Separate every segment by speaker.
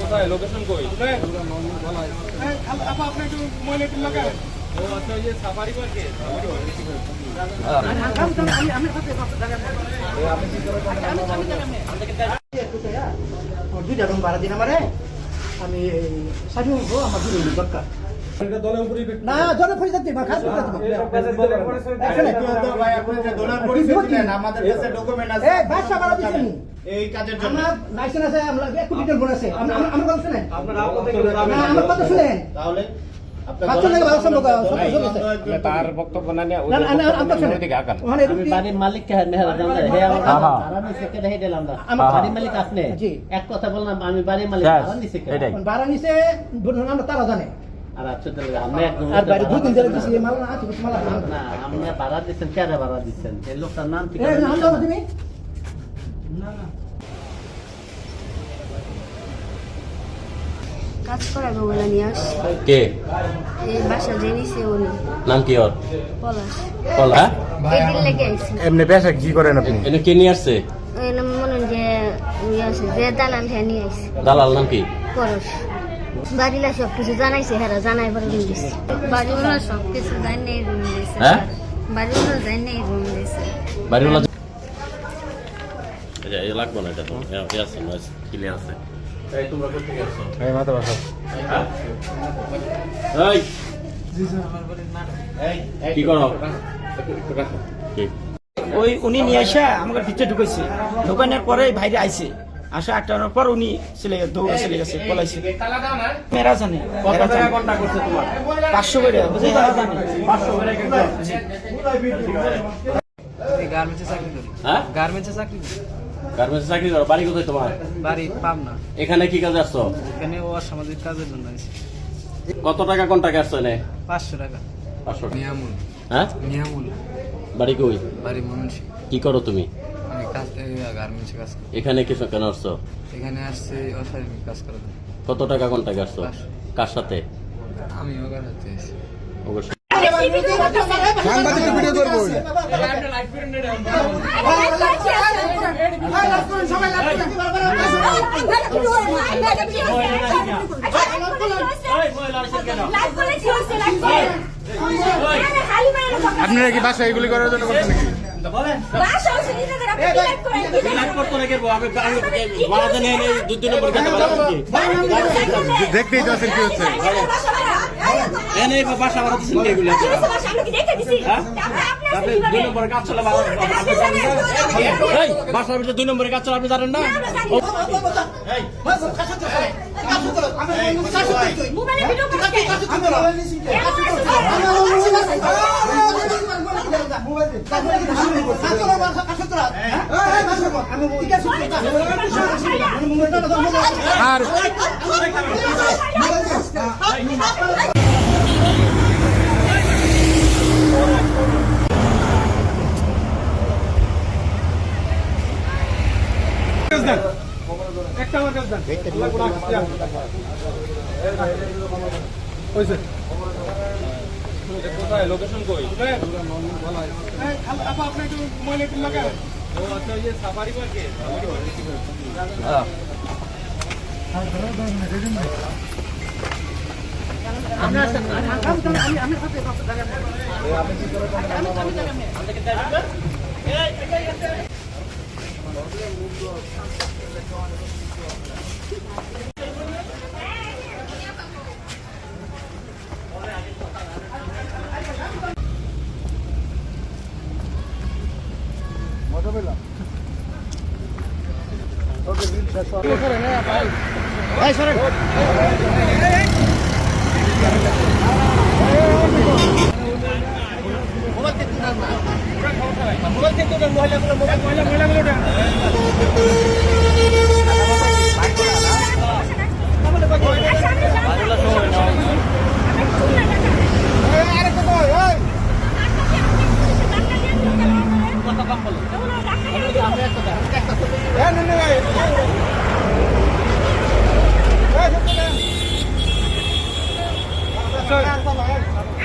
Speaker 1: কোথায় লোকেশন কই আপনি একটু মহিলাটির লোক ও আচ্ছা ওই যে সাফারি পার্কে
Speaker 2: দুইটা রুম ভাড়া দিন আমারে আমি সাড়ে আমার দুই রুম দরকার না জলে পরিষ্কার দিবা খাস করে দিবা
Speaker 1: এই কাজের জন্য
Speaker 2: লাইসেন্স আছে আমরা একটু ডিটেইল বলেছে আমরা কথা শুনেন আমার কথা শুনেন তাহলে
Speaker 3: তার বক্তব্য না নিয়ে
Speaker 4: বাড়ির মালিক বাড়ির মালিক আপনি এক কথা বললাম আমি বাড়ির মালিক
Speaker 2: ভাড়া নিছে তারা জানে
Speaker 4: ভাড়া দিচ্ছেন কেন ভাড়া দিচ্ছেন এই লোকটার নাম কি
Speaker 5: কাজ করাবো বলে নিয়ে আসছি
Speaker 3: কে
Speaker 5: এই বাসা জেনিছে উনি
Speaker 3: নাম কি ওর
Speaker 5: পলাশ
Speaker 3: পলা
Speaker 5: এদিন লেগে আইছি
Speaker 3: এমনি পেশা কি করেন আপনি এনে কে নিয়ে আসছে
Speaker 5: ওই নাম মনে যে ইয়ে আছে যে দালাল হ্যাঁ নিয়ে আইছি
Speaker 3: দালাল নাম কি
Speaker 5: পরশ বাড়িলা সব কিছু জানাইছে হেরা জানাই পরে রুম দিছে বাড়িওয়ালা সব কিছু জানাই রুম দিছে
Speaker 3: হ্যাঁ
Speaker 5: বাড়িওয়ালা জানাই রুম দিছে
Speaker 3: বাড়িওয়ালা আচ্ছা এই লাগবে না এটা তো এই আছে না ক্লিয়ার আছে এই তোমরা কোথা থেকে আসছো এই মাথা বাসা এই জি স্যার আমার বাড়ির না এই কি করো কি
Speaker 6: ওই উনি নিয়ে এসে আমাকে ভিতরে ঢুকেছে ঢুকানোর পরে বাইরে আইছে আসা আটটানোর পর উনি দৌড়ে চলে গেছে পলাইছে মেরা জানে
Speaker 3: কত টাকা কন্টাক্ট করছে তোমার
Speaker 6: 500 করে বুঝলি তারা জানে
Speaker 3: 500 করে
Speaker 7: গার্মেন্টসে চাকরি করি
Speaker 3: হ্যাঁ
Speaker 7: গার্মেন্টসে চাকরি করি
Speaker 3: গার্মেন্টসে চাকরি করো বাড়ি কোথায় তোমার
Speaker 7: বাড়ি পাবনা
Speaker 3: এখানে কি কাজে আসছো
Speaker 7: এখানে ও সামাজিক কাজের জন্য আইছি
Speaker 3: কত টাকা কন্টাক্ট আসছো এনে
Speaker 7: 500 টাকা
Speaker 3: 500
Speaker 7: নিয়ামুল
Speaker 3: হ্যাঁ
Speaker 7: নিয়ামুল
Speaker 3: বাড়ি কই
Speaker 7: বাড়ি ময়মনসিং
Speaker 3: কি করো তুমি
Speaker 7: আমি কাজ গার্মেন্টসে কাজ করি
Speaker 3: এখানে কিছু কেন আসছো
Speaker 7: এখানে আসছে অসাধারণ কাজ করার জন্য
Speaker 3: কত টাকা কন্টাক্ট আসছো কার সাথে
Speaker 7: আমি ওখানে হাতে আছি
Speaker 3: অবশ্যই
Speaker 1: সাংবাদিক ভিডিও করবো আপনারা কি বাসা এগুলি করার জন্য করছেন নাকি দেখতেই তো আছেন কি হচ্ছে বাসা ভাড়া দিচ্ছেন এগুলো বাসার ভিতরে 2 নম্বরের কাজ চলে আপনি জানেন না আর একটা আমার কাছে কোথায় লোকেশন কই আপনি একটু মহিলাটির লোক ও আচ্ছা ওই যে সাফারি পার্কে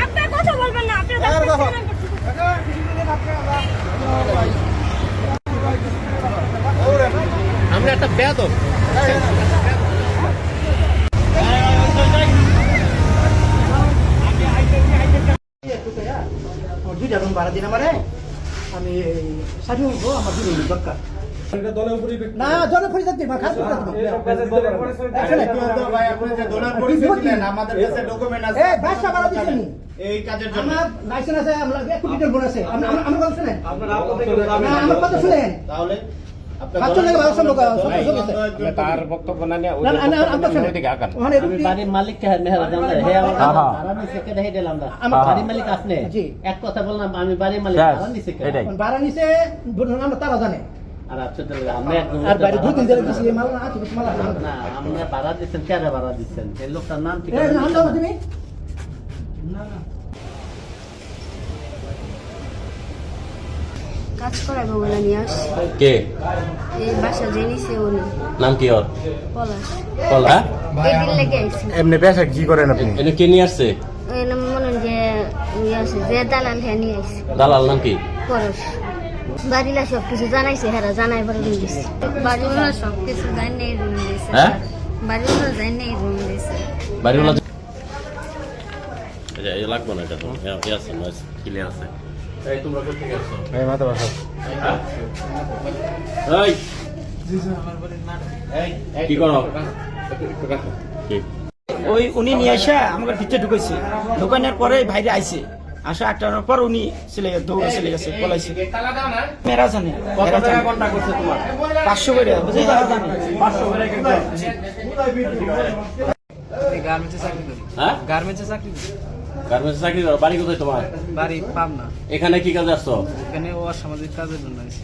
Speaker 1: আপনার কথা বলবেন না, আপনার
Speaker 3: বেয়াদব।
Speaker 2: আমার 2টা রুম ভাড়া দিন আমারে আমি এই সাথে হবো আমার 2 রুম দরকার
Speaker 1: এটা দলের উপরই
Speaker 2: না জনে ফেলে যাচ্ছি মা খাস করে এই ভাষা ভাড়া দিছেন
Speaker 3: এই কাজের জন্য
Speaker 2: আমার লাইসেন্স আছে আমরা এক কোটি টাকা বোন আছে আমরা কথা শুনেন
Speaker 1: আপনার
Speaker 2: না আমার কথা শুনেন
Speaker 3: তাহলে
Speaker 2: বাচ্চা লাগে ভালো সম্পর্ক
Speaker 3: তার বক্তব্য না নিয়ে
Speaker 2: না না আমরা শুনেন ওখানে
Speaker 4: আমি বাড়ির মালিককে মেহরা জানলে হে আমার ভাড়া নিছে কে দেখে দিলাম না বাড়ির মালিক আপনি
Speaker 2: জি।
Speaker 4: এক কথা বললাম আমি বাড়ির মালিক ভাড়া নিছে কে
Speaker 2: ভাড়া নিছে আমরা তারা জানে
Speaker 4: আর আচ্ছা তাহলে আমরা একদম
Speaker 2: আর বাইরে 2-3 দিন দিছি মাল না আছে মাল আছে
Speaker 4: না আমরা ভাড়া দিচ্ছেন কে ভাড়া দিচ্ছেন এই লোকটার নাম ঠিক
Speaker 2: এই নাম দাও না তুমি
Speaker 5: কাজ করাবো বলে নিয়ে আসছি
Speaker 3: কে
Speaker 5: এই বাসা জেনিছে উনি
Speaker 3: নাম কি ওর
Speaker 5: পলাশ
Speaker 3: কলা
Speaker 5: এই দিন লেগে আইছি
Speaker 8: এমনি পেশা কি করেন আপনি?
Speaker 3: এটা কে নিয়ে আসছে
Speaker 5: ওই নাম মনে হয় যে ইয়ে আছে যে দালাল হ্যাঁ নিয়ে আইছি
Speaker 3: দালাল নাম কি
Speaker 5: পরশ বাড়িলা সব কিছু জানাইছে হ্যাঁ জানাই পরে রুম দিছে বাড়িওয়ালা সব কিছু জানে রুম দিছে
Speaker 3: হ্যাঁ?
Speaker 5: বাড়িওয়ালা জানে রুম দিছে
Speaker 3: বাড়িওয়ালা আচ্ছা এই লাগবে না এটা তো এই আছে নয়েস ক্লিয়ার আছে এই তোমরা কোথা থেকে আসছো
Speaker 8: এই মাথা বাসা
Speaker 3: এই
Speaker 7: জি স্যার আমার বাড়ির নাটক।
Speaker 3: এই কি করো একটু রাখো কি
Speaker 6: ওই উনি নিয়ে এসে আমাকে ভিতরে ঢুকেছে ঢুকানোর পরে বাইরে আইছে আসা আটটানোর পর উনি দৌড়ে চলে গেছে পলাইছে মেরা জানে
Speaker 3: কত টাকা কন্টাক্ট করছে তোমার
Speaker 6: 500 করে বুঝে হেরা জানে
Speaker 3: 500 করে কিন্তু
Speaker 7: এই গার্মেন্টসে চাকরি করি।
Speaker 3: হ্যাঁ
Speaker 7: গার্মেন্টসে চাকরি করি।
Speaker 3: গার্মেন্টস চাকরি করো বাড়ি কোথায় তোমার
Speaker 7: বাড়ি পাবনা।
Speaker 3: এখানে কি কাজে আসছো
Speaker 7: এখানে অসামাজিক কাজের জন্য আইছি।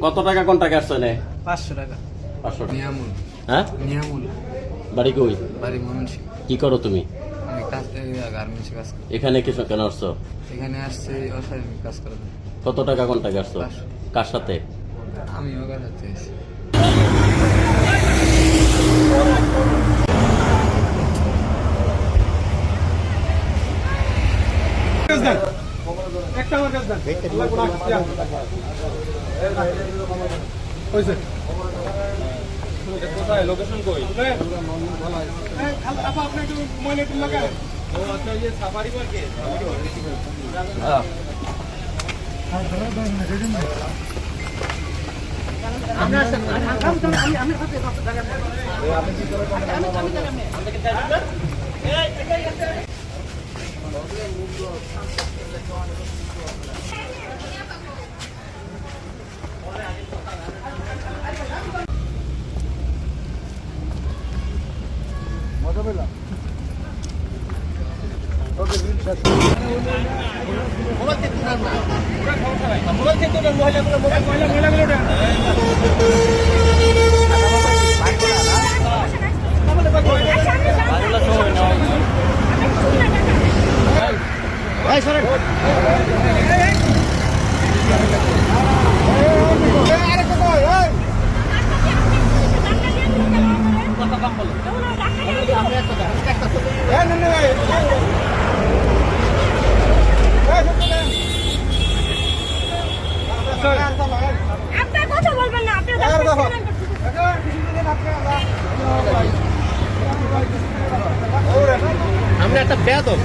Speaker 3: কত টাকা কন্টাক্ট আসছো এনে
Speaker 7: 500 টাকা।
Speaker 3: 500 টাকা
Speaker 7: নিয়ামুল।
Speaker 3: হ্যাঁ
Speaker 7: নিয়ামুল।
Speaker 3: বাড়ি কই
Speaker 7: বাড়ি ময়মনসিংহ।
Speaker 3: কি করো তুমি
Speaker 7: আমি গার্মেন্টসে কাজ করি।
Speaker 3: এখানে কিছু কেন আসছো
Speaker 7: এখানে আসছি অসামাজিক কাজ করার জন্য।
Speaker 3: কত টাকা কন্টাক্ট আসছো
Speaker 7: 500
Speaker 3: কার সাথে
Speaker 7: আমি ওখানে হাতে আছি।
Speaker 1: একটা আমার কাছে দেন আল্লাহ কোন আসিয়া হইছে কোথায় লোকেশন কই আপা আপনি একটু ময়লা একটু লাগান ও আচ্ছা এই সাফারি পার্কে
Speaker 5: আপনার কথা বলবেন না আপনি
Speaker 3: আমরা একটা বেয়াদব